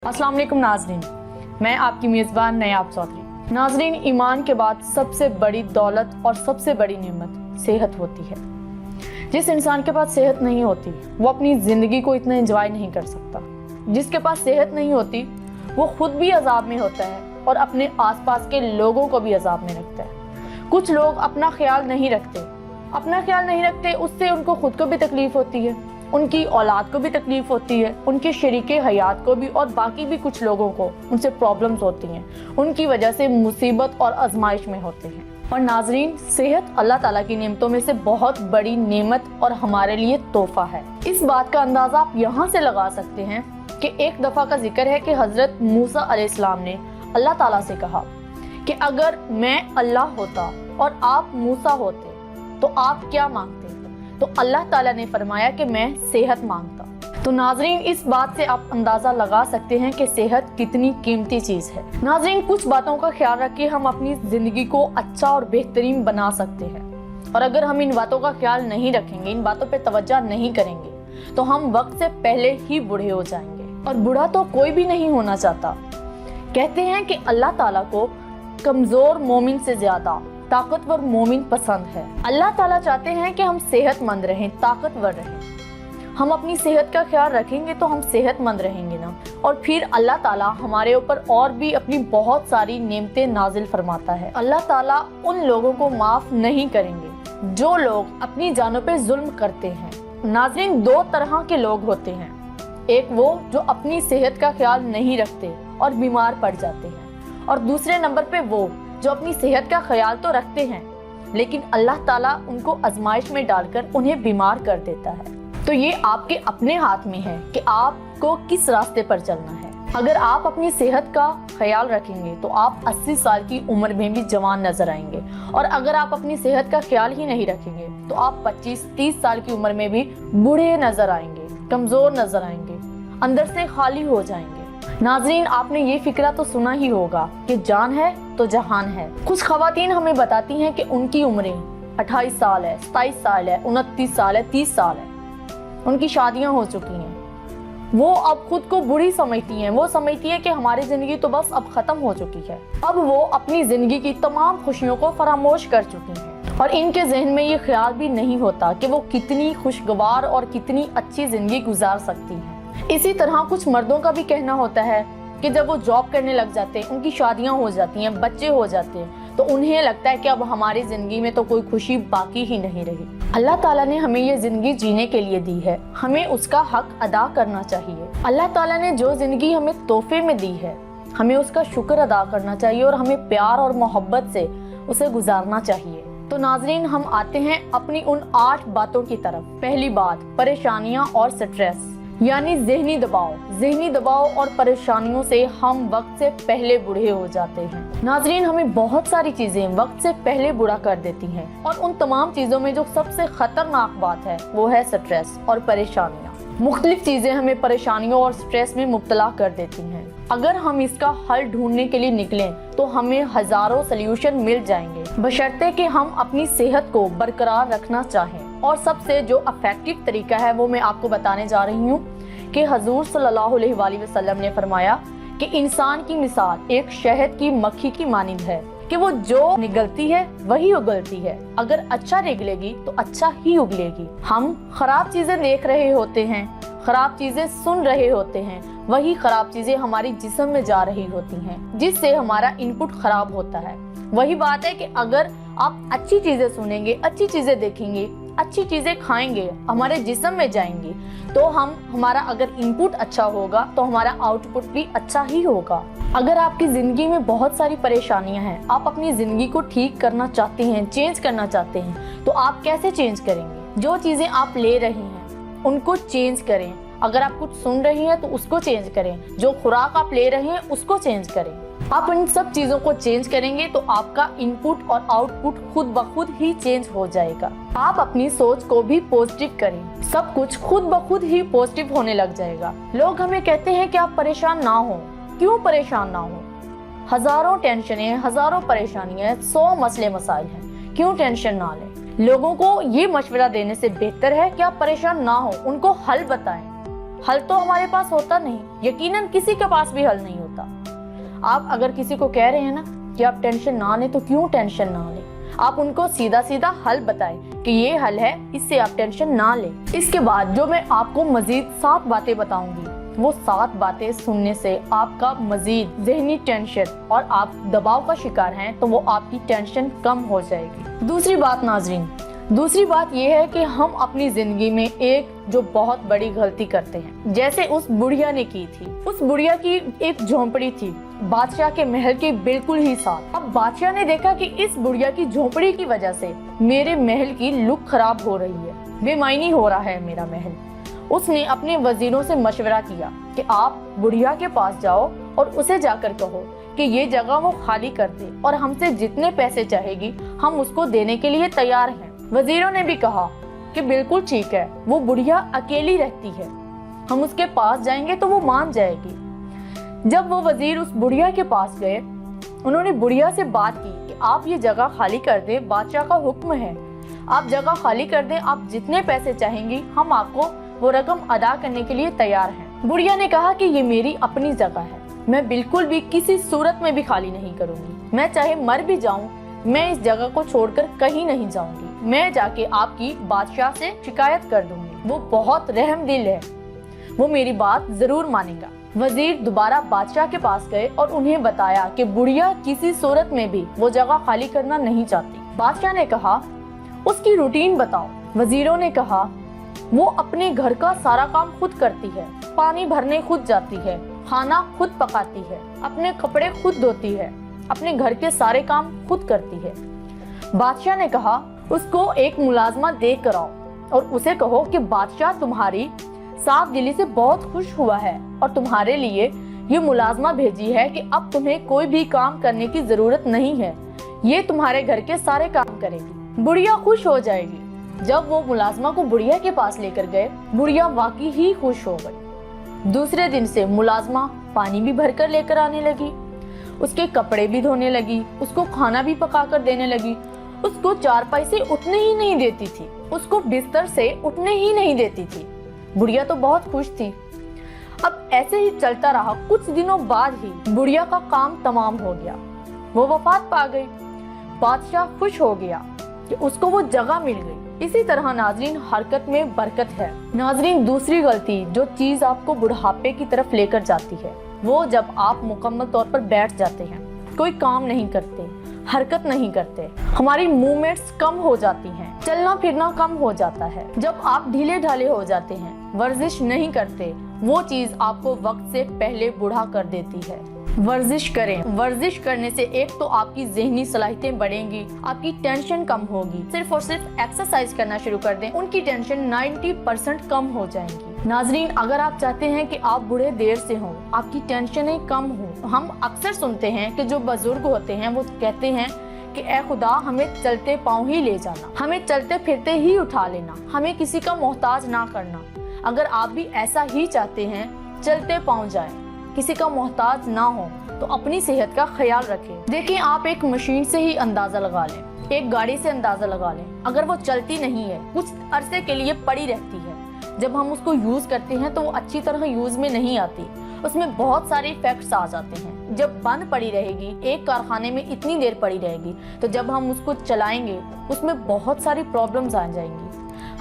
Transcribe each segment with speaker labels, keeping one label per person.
Speaker 1: السلام علیکم ناظرین، میں آپ کی میزبان نہیں آپ چودھری۔ ناظرین، ایمان کے بعد سب سے بڑی دولت اور سب سے بڑی نعمت صحت ہوتی ہے۔ جس انسان کے پاس صحت نہیں ہوتی وہ اپنی زندگی کو اتنا انجوائے نہیں کر سکتا۔ جس کے پاس صحت نہیں ہوتی وہ خود بھی عذاب میں ہوتا ہے اور اپنے آس پاس کے لوگوں کو بھی عذاب میں رکھتا ہے۔ کچھ لوگ اپنا خیال نہیں رکھتے، اس سے ان کو خود کو بھی تکلیف ہوتی ہے، ان کی اولاد کو بھی تکلیف ہوتی ہے، ان کے شریک حیات کو بھی، اور باقی بھی کچھ لوگوں کو ان سے پرابلمز ہوتی ہیں، ان کی وجہ سے مصیبت اور آزمائش میں ہوتے ہیں۔ اور ناظرین، صحت اللہ تعالیٰ کی نعمتوں میں سے بہت بڑی نعمت اور ہمارے لیے تحفہ ہے۔ اس بات کا اندازہ آپ یہاں سے لگا سکتے ہیں کہ ایک دفعہ کا ذکر ہے کہ حضرت موسیٰ علیہ السلام نے اللہ تعالیٰ سے کہا کہ اگر میں اللہ ہوتا اور آپ موسیٰ ہوتے تو آپ کیا مانگتے؟ تو اللہ تعالیٰ نے فرمایا کہ میں صحت مانگتا۔ تو ناظرین، اس بات سے آپ اندازہ لگا سکتے ہیں کہ صحت کتنی قیمتی چیز ہے۔ ناظرین، کچھ باتوں کا خیال رکھ کے ہم اپنی زندگی کو اچھا اور بہترین بنا سکتے ہیں، اور اگر ہم ان باتوں کا خیال نہیں رکھیں گے، ان باتوں پہ توجہ نہیں کریں گے، تو ہم وقت سے پہلے ہی بوڑھے ہو جائیں گے، اور بوڑھا تو کوئی بھی نہیں ہونا چاہتا۔ کہتے ہیں کہ اللہ تعالیٰ کو کمزور مومن سے زیادہ طاقتور مومن پسند ہے۔ اللہ تعالیٰ چاہتے ہیں کہ ہم صحت مند رہیں، طاقتور رہیں۔ ہم اپنی صحت کا خیال رکھیں گے تو ہم صحت مند رہیں گے نا، اور پھر اللہ تعالیٰ ہمارے اوپر اور بھی اپنی بہت ساری نعمتیں نازل فرماتا ہے۔ اللہ تعالیٰ ان لوگوں کو معاف نہیں کریں گے جو لوگ اپنی جانوں پہ ظلم کرتے ہیں۔ ناظرین، دو طرح کے لوگ ہوتے ہیں، ایک وہ جو اپنی صحت کا خیال نہیں رکھتے اور بیمار پڑ جاتے ہیں، اور دوسرے نمبر پہ وہ جو اپنی صحت کا خیال تو رکھتے ہیں لیکن اللہ تعالیٰ ان کو آزمائش میں ڈال کر انہیں بیمار کر دیتا ہے۔ تو یہ آپ کے اپنے ہاتھ میں ہے کہ آپ کو کس راستے پر چلنا ہے۔ اگر آپ اپنی صحت کا خیال رکھیں گے تو آپ 80 سال کی عمر میں بھی جوان نظر آئیں گے، اور اگر آپ اپنی صحت کا خیال ہی نہیں رکھیں گے تو آپ 25-30 سال کی عمر میں بھی بوڑھے نظر آئیں گے، کمزور نظر آئیں گے، اندر سے خالی ہو جائیں گے۔ ناظرین، آپ نے یہ فکرہ تو سنا ہی ہوگا کہ جان ہے تو جہان ہے۔ کچھ خواتین ہمیں بتاتی ہیں کہ ان کی عمریں 28 سال ہے، 27 سال ہے، 29 سال ہے، 30 سال ہے، ان کی شادیاں ہو چکی ہیں۔ وہ اب خود کو بڑی سمجھتی ہیں، وہ سمجھتی ہیں کہ ہماری زندگی تو بس اب ختم ہو چکی ہے، اب وہ اپنی زندگی کی تمام خوشیوں کو فراموش کر چکی ہیں، اور ان کے ذہن میں یہ خیال بھی نہیں ہوتا کہ وہ کتنی خوشگوار اور کتنی اچھی زندگی گزار سکتی ہیں۔ اسی طرح کچھ مردوں کا بھی کہنا ہوتا ہے کہ جب وہ جاب کرنے لگ جاتے ہیں، ان کی شادیاں ہو جاتی ہیں، بچے ہو جاتے ہیں، تو انہیں لگتا ہے کہ اب ہماری زندگی میں تو کوئی خوشی باقی ہی نہیں رہی۔ اللہ تعالیٰ نے ہمیں یہ زندگی جینے کے لیے دی ہے، ہمیں اس کا حق ادا کرنا چاہیے۔ اللہ تعالیٰ نے جو زندگی ہمیں تحفے میں دی ہے، ہمیں اس کا شکر ادا کرنا چاہیے اور ہمیں پیار اور محبت سے اسے گزارنا چاہیے۔ تو ناظرین، ہم آتے ہیں اپنی ان 8 باتوں کی طرف۔ پہلی بات، پریشانیاں اور سٹریس، یعنی ذہنی دباؤ اور پریشانیوں سے ہم وقت سے پہلے بوڑھے ہو جاتے ہیں۔ ناظرین، ہمیں بہت ساری چیزیں وقت سے پہلے بوڑھا کر دیتی ہیں، اور ان تمام چیزوں میں جو سب سے خطرناک بات ہے وہ ہے سٹریس اور پریشانیاں۔ مختلف چیزیں ہمیں پریشانیوں اور سٹریس میں مبتلا کر دیتی ہیں۔ اگر ہم اس کا حل ڈھونڈنے کے لیے نکلیں تو ہمیں ہزاروں سلیوشن مل جائیں گے، بشرطے کہ ہم اپنی صحت کو برقرار رکھنا چاہیں۔ اور سب سے جو افیکٹو طریقہ ہے وہ میں آپ کو بتانے جا رہی ہوں کہ حضور صلی اللہ علیہ وآلہ وسلم نے فرمایا کہ انسان کی مثال ایک شہد کی مکھی کی مانند ہے کہ وہ جو نگلتی ہے وہی اگلتی ہے، اگر اچھا نگلے گی تو اچھا ہی اگلے گی۔ ہم خراب چیزیں دیکھ رہے ہوتے ہیں، خراب چیزیں سن رہے ہوتے ہیں، وہی خراب چیزیں ہماری جسم میں جا رہی ہوتی ہیں، جس سے ہمارا انپٹ خراب ہوتا ہے۔ وہی بات ہے کہ اگر آپ اچھی چیزیں سنیں گے، اچھی چیزیں دیکھیں گے، اچھی چیزیں کھائیں گے، ہمارے جسم میں جائیں گی، تو ہمارا اگر انپٹ اچھا ہوگا تو ہمارا آؤٹ پٹ بھی اچھا ہی ہوگا۔ اگر آپ کی زندگی میں بہت ساری پریشانیاں ہیں، آپ اپنی زندگی کو ٹھیک کرنا چاہتے ہیں، چینج کرنا چاہتے ہیں، تو آپ کیسے چینج کریں گے؟ جو چیزیں آپ لے رہے ہیں ان کو چینج کریں۔ اگر آپ کچھ سن رہی ہیں تو اس کو چینج کریں، جو خوراک آپ لے رہے ہیں اس کو چینج کریں۔ آپ ان سب چیزوں کو چینج کریں گے تو آپ کا انپٹ اور آؤٹ پٹ خود بخود ہی چینج ہو جائے گا۔ آپ اپنی سوچ کو بھی پوزیٹو کریں، سب کچھ خود بخود ہی پوزیٹو ہونے لگ جائے گا۔ لوگ ہمیں کہتے ہیں کہ آپ پریشان نہ ہوں۔ کیوں پریشان نہ ہوں؟ ہزاروں ٹینشنیں، ہزاروں پریشانیاں، 100 مسئلے مسائل ہیں، کیوں ٹینشن نہ لیں؟ لوگوں کو یہ مشورہ دینے سے بہتر ہے کہ آپ پریشان نہ ہوں، ان کو حل بتائیں، حل تو ہمارے پاس ہوتا نہیں، یقیناً کسی کے پاس بھی حل نہیں ہوتا۔ آپ اگر کسی کو کہہ رہے ہیں نا کہ آپ ٹینشن نہ لیں تو کیوں ٹینشن نہ لیں، آپ ان کو سیدھا سیدھا حل بتائیں کہ یہ حل ہے، اس سے آپ ٹینشن نہ لیں۔ اس کے بعد جو میں آپ کو مزید 7 باتیں بتاؤں گی، وہ 7 باتیں سننے سے آپ کا مزید ذہنی ٹینشن اور آپ دباؤ کا شکار ہیں تو وہ آپ کی ٹینشن کم ہو جائے گی۔ دوسری بات ناظرین، دوسری بات یہ ہے کہ ہم اپنی زندگی میں ایک جو بہت بڑی غلطی کرتے ہیں، جیسے اس بڑھیا نے کی تھی۔ اس بڑھیا کی ایک جھونپڑی تھی بادشاہ کے محل کے بالکل ہی ساتھ۔ اب بادشاہ نے دیکھا کہ اس بڑھیا کی جھونپڑی کی وجہ سے میرے محل کی لک خراب ہو رہی ہے، بے معنی ہو رہا ہے میرا محل۔ اس نے اپنے وزیروں سے مشورہ کیا کہ آپ بڑھیا کے پاس جاؤ اور اسے جا کر کہو کہ یہ جگہ وہ خالی کر دے اور ہم سے جتنے پیسے چاہے گی ہم اس کو دینے کے لیے تیار ہیں۔ وزیروں نے بھی کہا کہ بالکل ٹھیک ہے، وہ بڑھیا اکیلی رہتی ہے، ہم اس کے پاس جائیں گے تو وہ مان جائے گی۔ جب وہ وزیر اس بڑھیا کے پاس گئے، انہوں نے بڑھیا سے بات کی کہ آپ یہ جگہ خالی کر دیں، بادشاہ کا حکم ہے، آپ جگہ خالی کر دیں، آپ جتنے پیسے چاہیں گی ہم آپ کو وہ رقم ادا کرنے کے لیے تیار ہیں۔ بڑھیا نے کہا کہ یہ میری اپنی جگہ ہے، میں بالکل بھی کسی صورت میں بھی خالی نہیں کروں گی، میں چاہے مر بھی جاؤں میں اس جگہ کو چھوڑ کر کہیں نہیں جاؤں گی، میں جا کے آپ کی بادشاہ سے شکایت کر دوں گی، وہ بہت رحم دل ہے، وہ میری بات ضرور مانے گا۔ وزیر دوبارہ بادشاہ کے پاس گئے اور انہیں بتایا کہ بڑھیا کسی صورت میں بھی وہ جگہ خالی کرنا نہیں چاہتی۔ بادشاہ نے کہا اس کی روٹین بتاؤ۔ وزیروں نے کہا وہ اپنے گھر کا سارا کام خود کرتی ہے، پانی بھرنے خود جاتی ہے، کھانا خود پکاتی ہے، اپنے کپڑے خود دھوتی ہے، اپنے گھر کے سارے کام خود کرتی ہے۔ بادشاہ نے کہا اس کو ایک ملازمہ دے کر آؤ اور اسے کہو کہ بادشاہ تمہاری صاف دلی سے بہت خوش ہوا ہے اور تمہارے لیے یہ ملازمہ بھیجی ہے کہ اب تمہیں کوئی بھی کام کرنے کی ضرورت نہیں ہے، یہ تمہارے گھر کے سارے کام کرے گی۔ بڑھیا خوش ہو جائے گی۔ جب وہ ملازمہ کو بڑھیا کے پاس لے کر گئے، بڑھیا واقعی ہی خوش ہو گئی۔ دوسرے دن سے ملازمہ پانی بھی بھر کر لے کر آنے لگی، اس کے کپڑے بھی دھونے لگی، اس کو کھانا بھی پکا کر دینے لگی، اس کو چارپائی سے اٹھنے ہی نہیں دیتی تھی، اس کو بستر سے اٹھنے ہی نہیں دیتی تھی۔ بڑھیا تو بہت خوش تھی۔ اب ایسے ہی چلتا رہا، کچھ دنوں بعد ہی بڑھیا کا کام تمام ہو گیا، وہ وفات پا گئی۔ بادشاہ خوش ہو گیا کہ اس کو وہ جگہ مل گئی۔ اسی طرح ناظرین حرکت میں برکت ہے۔ ناظرین دوسری غلطی جو چیز آپ کو بڑھاپے کی طرف لے کر جاتی ہے، وہ جب آپ مکمل طور پر بیٹھ جاتے ہیں، کوئی کام نہیں کرتے، حرکت نہیں کرتے، ہماری موومنٹس کم ہو جاتی ہیں، چلنا پھرنا کم ہو جاتا ہے، جب آپ ڈھیلے ڈھالے ہو جاتے ہیں، ورزش نہیں کرتے، وہ چیز آپ کو وقت سے پہلے بوڑھا کر دیتی ہے۔ ورزش کریں۔ ورزش کرنے سے ایک تو آپ کی ذہنی صلاحیتیں بڑھیں گی، آپ کی ٹینشن کم ہوگی۔ صرف اور صرف ایکسرسائز کرنا شروع کر دیں، ان کی ٹینشن 90% کم ہو جائیں گی۔ ناظرین اگر آپ چاہتے ہیں کہ آپ بوڑھے دیر سے ہوں، آپ کی ٹینشنیں کم ہوں، ہم اکثر سنتے ہیں کہ جو بزرگ ہوتے ہیں وہ کہتے ہیں کہ اے خدا ہمیں چلتے پاؤں ہی لے جانا، ہمیں چلتے پھرتے ہی اٹھا لینا، ہمیں کسی کا محتاج نہ کرنا۔ اگر آپ بھی ایسا ہی چاہتے ہیں، چلتے پاؤں جائیں، کسی کا محتاج نہ ہو، تو اپنی صحت کا خیال رکھیں۔ دیکھیں آپ ایک مشین سے ہی اندازہ لگا لیں، ایک گاڑی سے اندازہ لگا لیں، اگر وہ چلتی نہیں ہے، کچھ عرصے کے لیے پڑی رہتی ہے، جب ہم اس کو یوز کرتے ہیں تو وہ اچھی طرح یوز میں نہیں آتی، اس میں بہت سارے ایفیکٹس آ جاتے ہیں۔ جب بند پڑی رہے گی، ایک کارخانے میں اتنی دیر پڑی رہے گی، تو جب ہم اس کو چلائیں گے اس میں بہت ساری پرابلمز آ جائیں گی۔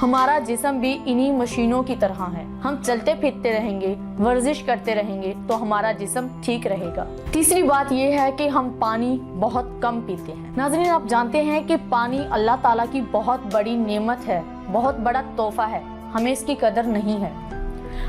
Speaker 1: ہمارا جسم بھی انہی مشینوں کی طرح ہے، ہم چلتے پھرتے رہیں گے، ورزش کرتے رہیں گے تو ہمارا جسم ٹھیک رہے گا۔ تیسری بات یہ ہے کہ ہم پانی بہت کم پیتے ہیں۔ ناظرین آپ جانتے ہیں کہ پانی اللہ تعالیٰ کی بہت بڑی نعمت ہے، بہت بڑا تحفہ ہے، ہمیں اس کی قدر نہیں ہے۔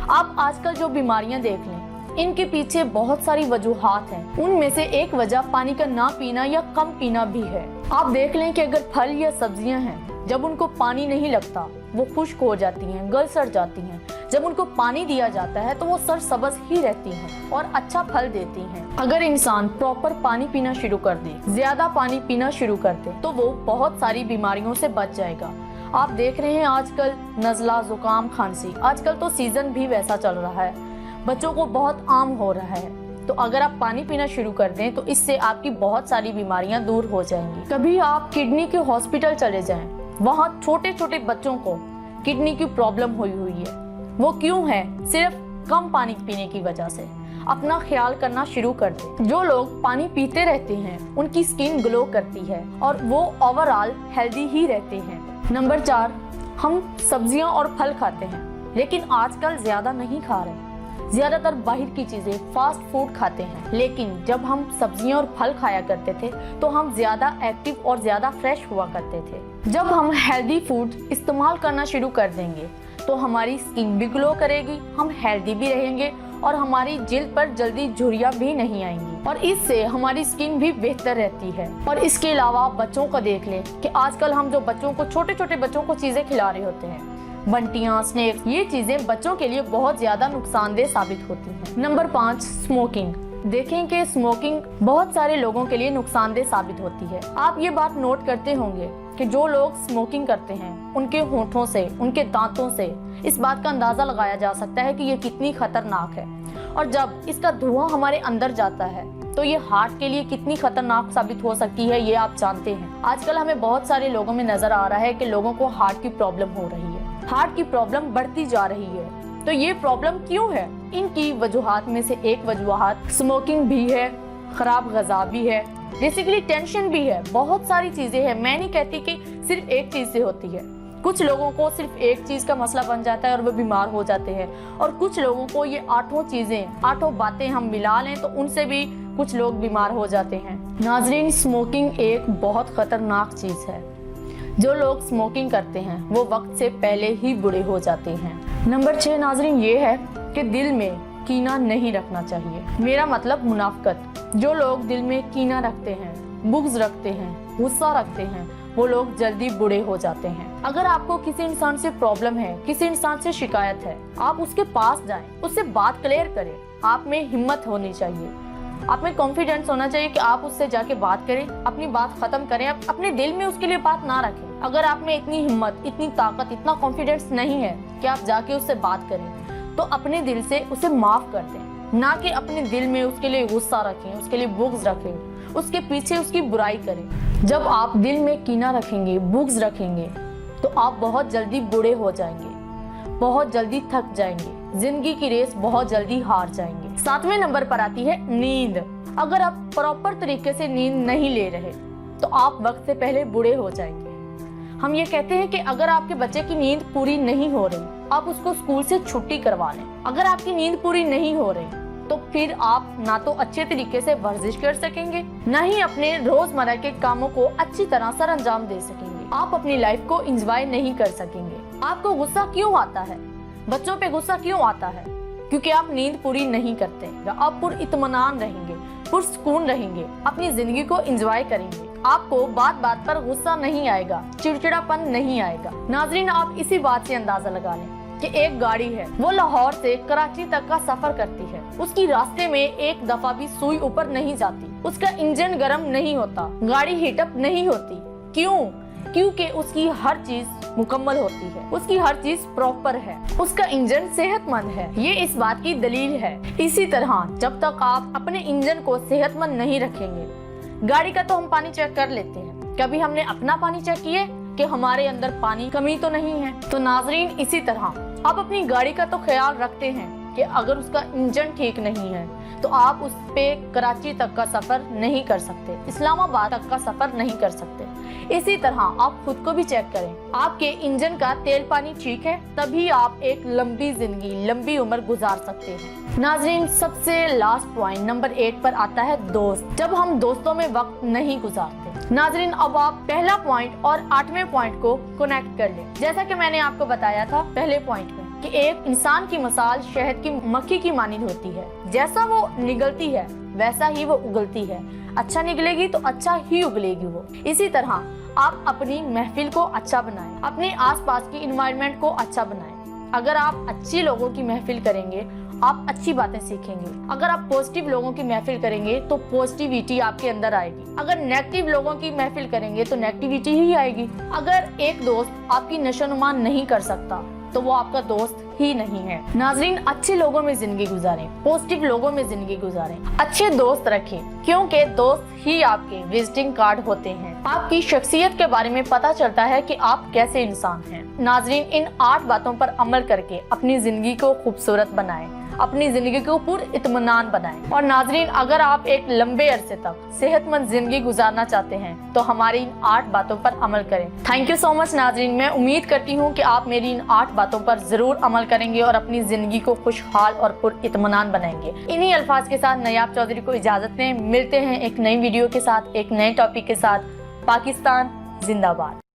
Speaker 1: آپ آج کل جو بیماریاں دیکھ لیں، ان کے پیچھے بہت ساری وجوہات ہیں، ان میں سے ایک وجہ پانی کا نہ پینا یا کم پینا بھی ہے۔ آپ دیکھ لیں کہ اگر پھل یا سبزیاں ہیں، جب ان کو پانی نہیں لگتا وہ خشک ہو جاتی ہیں، گل سڑ جاتی ہیں، جب ان کو پانی دیا جاتا ہے تو وہ سرسبز ہی رہتی ہیں اور اچھا پھل دیتی ہیں۔ اگر انسان پراپر پانی پینا شروع کر دے، زیادہ پانی پینا شروع کر دے، تو وہ بہت ساری بیماریوں سے بچ جائے گا۔ آپ دیکھ رہے ہیں آج کل نزلہ، زکام، کھانسی، آج کل تو سیزن بھی ویسا چل رہا ہے، بچوں کو بہت عام ہو رہا ہے۔ تو اگر آپ پانی پینا شروع کر دیں تو اس سے آپ کی بہت ساری بیماریاں دور ہو جائیں گی۔ کبھی آپ کڈنی کے ہاسپٹل چلے جائیں، وہاں چھوٹے چھوٹے بچوں کو کڈنی کی پرابلم ہوئی ہے، وہ کیوں ہے؟ صرف کم پانی پینے کی وجہ سے۔ اپنا خیال کرنا شروع کر دیں۔ جو لوگ پانی پیتے رہتے ہیں ان کی سکن گلو کرتی ہے اور وہ اوورآل ہیلدی ہی رہتے ہیں۔ نمبر 4، ہم سبزیاں اور پھل کھاتے ہیں لیکن آج کل زیادہ نہیں کھا رہے۔ زیادہ تر باہر کی چیزیں، فاسٹ فوڈ کھاتے ہیں، لیکن جب ہم سبزیاں اور پھل کھایا کرتے تھے تو ہم زیادہ ایکٹیو اور زیادہ فریش ہوا کرتے تھے۔ جب ہم ہیلدی فوڈ استعمال کرنا شروع کر دیں گے تو ہماری سکن بھی گلو کرے گی، ہم ہیلدی بھی رہیں گے اور ہماری جلد پر جلدی جھریاں بھی نہیں آئیں گی اور اس سے ہماری سکن بھی بہتر رہتی ہے۔ اور اس کے علاوہ بچوں کا دیکھ لیں کہ آج کل ہم جو بچوں کو، چھوٹے چھوٹے بچوں کو چیزیں کھلا رہے ہوتے ہیں، بنٹیاں، سنیکس، یہ چیزیں بچوں کے لیے بہت زیادہ نقصان دہ ثابت ہوتی ہیں۔ Number 5، smoking. دیکھیں کہ اسموکنگ بہت سارے لوگوں کے لیے نقصان دہ ثابت ہوتی ہے۔ آپ یہ بات نوٹ کرتے ہوں گے کہ جو لوگ اسموکنگ کرتے ہیں ان کے ہونٹوں سے، ان کے دانتوں سے اس بات کا اندازہ لگایا جا سکتا ہے کہ یہ کتنی خطرناک ہے، اور جب اس کا دھواں ہمارے اندر جاتا ہے تو یہ ہارٹ کے لیے کتنی خطرناک ثابت ہو سکتی ہے، یہ آپ جانتے ہیں۔ آج کل ہمیں بہت سارے لوگوں میں نظر آ رہا ہے کہ لوگوں کو ہارٹ کی پرابلم ہو رہی ہے، ہارٹ کی پرابلم بڑھتی جا رہی ہے۔ تو یہ پرابلم کیوں ہے؟ ان کی وجوہات میں سے ایک وجوہات اسموکنگ بھی ہے، خراب غذا بھی ہے، بیسیکلی ٹینشن بھی ہے، بہت ساری چیزیں ہیں۔ میں نہیں کہتی کہ صرف ایک چیز سے ہوتی ہے، کچھ لوگوں کو صرف ایک چیز کا مسئلہ بن جاتا ہے اور وہ بیمار ہو جاتے ہیں، اور کچھ لوگوں کو یہ 8 چیزیں، 8 باتیں ہم ملا لیں تو ان سے بھی کچھ لوگ بیمار ہو جاتے ہیں۔ ناظرین، اسموکنگ ایک بہت خطرناک چیز ہے۔ جو لوگ اسموکنگ کرتے ہیں وہ وقت سے پہلے ہی بوڑھے ہو جاتے ہیں۔ نمبر 6 ناظرین یہ ہے کہ دل میں کینہ نہیں رکھنا چاہیے، میرا مطلب منافقت۔ جو لوگ دل میں کینہ رکھتے ہیں، بغض رکھتے ہیں، غصہ رکھتے ہیں، وہ لوگ جلدی بوڑھے ہو جاتے ہیں۔ اگر آپ کو کسی انسان سے پرابلم ہے، کسی انسان سے شکایت ہے، آپ اس کے پاس جائیں، اس سے بات کلیئر کریں۔ آپ میں ہمت ہونی چاہیے، آپ میں کانفیڈنس ہونا چاہیے کہ آپ اس سے جا کے بات کریں، اپنی بات ختم کریں، اپنے دل میں اس کے لیے بات نہ رکھیں۔ اگر آپ میں اتنی ہمت، اتنی طاقت، اتنا کانفیڈنس نہیں ہے کہ آپ جا کے اس سے بات کریں تو اپنے دل سے اسے معاف کر دیں، نہ کہ اپنے دل میں اس کے لیے غصہ رکھیں، اس کے لیے بغض رکھیں، اس کے پیچھے اس کی برائی کریں۔ جب آپ دل میں کینہ رکھیں گے، بغض رکھیں گے تو آپ بہت جلدی بوڑھے ہو جائیں گے، بہت جلدی تھک جائیں گے، زندگی کی ریس بہت جلدی ہار جائیں گے۔ 7ویں نمبر پر آتی ہے نیند۔ اگر آپ پراپر طریقے سے نیند نہیں لے رہے تو آپ وقت سے پہلے بوڑھے ہو جائیں گے۔ ہم یہ کہتے ہیں کہ اگر آپ کے بچے کی نیند پوری نہیں ہو رہی، آپ اس کو اسکول سے چھٹی کروا لیں۔ اگر آپ کی نیند پوری نہیں ہو رہی تو پھر آپ نہ تو اچھے طریقے سے ورزش کر سکیں گے، نہ ہی اپنے روزمرہ کے کاموں کو اچھی طرح سر انجام دے سکیں گے۔ آپ اپنی لائف کو انجوائے نہیں کر سکیں گے۔ آپ کو غصہ کیوں آتا ہے؟ بچوں پہ غصہ کیوں آتا ہے؟ کیونکہ آپ نیند پوری نہیں کرتے۔ آپ پر اطمینان رہیں گے، پرسکون رہیں گے، اپنی زندگی کو انجوائے کریں گے۔ آپ کو بات بات پر غصہ نہیں آئے گا، چڑچڑا پن نہیں آئے گا۔ ناظرین، آپ اسی بات سے اندازہ لگا لیں کہ ایک گاڑی ہے، وہ لاہور سے کراچی تک کا سفر کرتی ہے، اس کی راستے میں ایک دفعہ بھی سوئی اوپر نہیں جاتی، اس کا انجن گرم نہیں ہوتا، گاڑی ہیٹ اپ نہیں ہوتی۔ کیوں؟ کیونکہ اس کی ہر چیز مکمل ہوتی ہے، اس کی ہر چیز پراپر ہے، اس کا انجن صحت مند ہے۔ یہ اس بات کی دلیل ہے۔ اسی طرح جب تک آپ اپنے انجن کو صحت مند نہیں رکھیں گے، گاڑی کا تو ہم پانی چیک کر لیتے ہیں، کبھی ہم نے اپنا پانی چیک کیے کہ ہمارے اندر پانی کمی تو نہیں ہے؟ تو ناظرین، اسی طرح آپ اپنی گاڑی کا تو خیال رکھتے ہیں کہ اگر اس کا انجن ٹھیک نہیں ہے تو آپ اس پہ کراچی تک کا سفر نہیں کر سکتے، اسلام آباد تک کا سفر نہیں کر سکتے۔ اسی طرح آپ خود کو بھی چیک کریں، آپ کے انجن کا تیل پانی ٹھیک ہے، تبھی آپ ایک لمبی زندگی، لمبی عمر گزار سکتے ہیں۔ ناظرین، سب سے لاسٹ پوائنٹ نمبر 8 پر آتا ہے دوست۔ جب ہم دوستوں میں وقت نہیں گزارتے۔ ناظرین، اب آپ پہلا پوائنٹ اور 8ویں پوائنٹ کو کنیکٹ کر لیں۔ جیسا کہ میں نے آپ کو بتایا تھا پہلے پوائنٹ میں کہ ایک انسان کی مثال شہد کی مکھی کی مانند ہوتی ہے، جیسا وہ نگلتی ہے ویسا ہی وہ اگلتی ہے، اچھا نکلے گی تو اچھا ہی اگلے گی وہ۔ اسی طرح آپ اپنی محفل کو اچھا بنائیں، اپنے آس پاس کی انوائرمنٹ کو اچھا بنائیں۔ اگر آپ اچھی لوگوں کی محفل کریں گے، آپ اچھی باتیں سیکھیں گے۔ اگر آپ پوزیٹیو لوگوں کی محفل کریں گے تو پوزیٹیویٹی آپ کے اندر آئے گی۔ اگر نیگیٹو لوگوں کی محفل کریں گے تو نیگیٹیویٹی ہی آئے گی۔ اگر ایک دوست آپ کی نشو و نما نہیں کر سکتا تو وہ آپ کا دوست ہی نہیں ہے۔ ناظرین، اچھے لوگوں میں زندگی گزاریں، پوزیٹیو لوگوں میں زندگی گزاریں، اچھے دوست رکھیں، کیونکہ دوست ہی آپ کے وزٹنگ کارڈ ہوتے ہیں۔ آپ کی شخصیت کے بارے میں پتہ چلتا ہے کہ آپ کیسے انسان ہیں۔ ناظرین، ان 8 باتوں پر عمل کر کے اپنی زندگی کو خوبصورت بنائیں، اپنی زندگی کو پر اطمینان بنائیں۔ اور ناظرین، اگر آپ ایک لمبے عرصے تک صحت مند زندگی گزارنا چاہتے ہیں تو ہماری ان 8 باتوں پر عمل کریں۔ تھینک یو سو مچ ناظرین، میں امید کرتی ہوں کہ آپ میری ان 8 باتوں پر ضرور عمل کریں گے اور اپنی زندگی کو خوشحال اور پر اطمینان بنائیں گے۔ انہی الفاظ کے ساتھ نیاب چودھری کو اجازت دیں، ملتے ہیں ایک نئی ویڈیو کے ساتھ، ایک نئے ٹاپک کے ساتھ۔ پاکستان زندہ باد۔